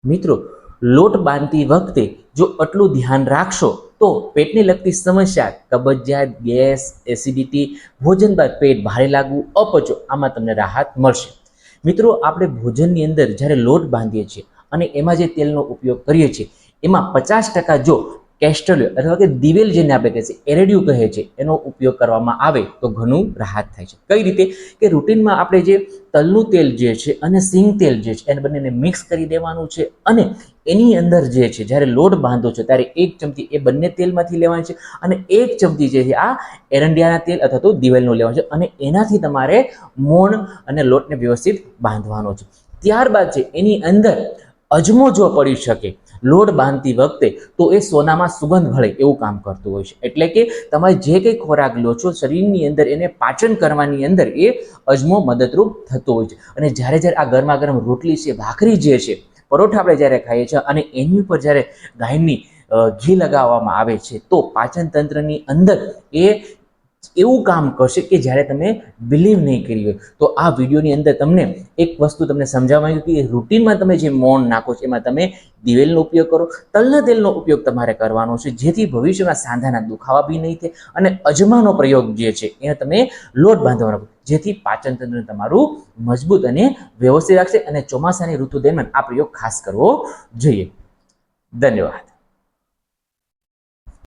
મિત્રો, લોટ બાંધતી વખતે જો આટલું ધ્યાન રાખશો તો પેટને લગતી સમસ્યા, કબજિયાત, ગેસ, એસિડિટી, ભોજન બાદ પેટ ભારે લાગવું, અપચો, આમાં તમને રાહત મળશે. મિત્રો, આપણે ભોજનની અંદર જ્યારે લોટ બાંધીએ છીએ અને એમાં જે તેલનો ઉપયોગ કરીએ છીએ એમાં 50% જો કેસ્ટર ઓઇલ અથવા કે દિવેલ જેને આપણે કહીએ છીએ, એરેડિયું કહે છે, એનો ઉપયોગ કરવામાં આવે તો ઘણું રાહત થાય છે. કઈ રીતે કે રૂટિનમાં આપણે જે તલનું તેલ જે છે અને સિંગ તેલ જે છે એને બંનેને મિક્સ કરી દેવાનું છે અને એની અંદર જે છે જ્યારે લોટ બાંધો છો ત્યારે 1 ચમચી એ બંને તેલમાંથી લેવાની છે અને 1 ચમચી જે છે આ એરંડિયાના તેલ અથવા તો દિવેલનું લેવાનું છે અને એનાથી તમારે મોણ અને લોટને વ્યવસ્થિત બાંધવાનો છે. ત્યારબાદ છે એની અંદર અજમો જો પડી શકે લોટ બાંધતી વખતે તો એ સોનામાં સુગંધ ભળે એવું કામ કરતું હોય છે. એટલે કે તમે જે કંઈ ખોરાક લો છો શરીરની અંદર એને પાચન કરવાની અંદર એ અજમો મદદરૂપ થતો હોય છે. અને જ્યારે આ ગરમા ગરમ રોટલી છે, ભાખરી જે છે, પરોઠા આપણે જ્યારે ખાઈએ છીએ અને એની ઉપર જ્યારે ગાયની ઘી લગાવવામાં આવે છે તો પાચન તંત્રની અંદર એ એવું કામ કરશે કે જ્યારે તમે બિલીવ નહીં કરી હોય. તો આ વિડીયોની અંદર તમને એક વસ્તુ તમને સમજાવવામાં આવ્યું કે રૂટીનમાં તમે જે મોણ નાખો છો એમાં તમે દિવેલનો ઉપયોગ કરો, તલના તેલનો ઉપયોગ તમારે કરવાનો છે જેથી ભવિષ્યમાં સાંધાના દુખાવા બી નહીં થાય અને અજમાનો પ્રયોગ જે છે એને તમે લોટ બાંધવાનો જેથી પાચન તંત્ર તમારું મજબૂત અને વ્યવસ્થિત રાખશે અને ચોમાસાની ઋતુ દરમિયાન આ પ્રયોગ ખાસ કરવો જોઈએ. ધન્યવાદ.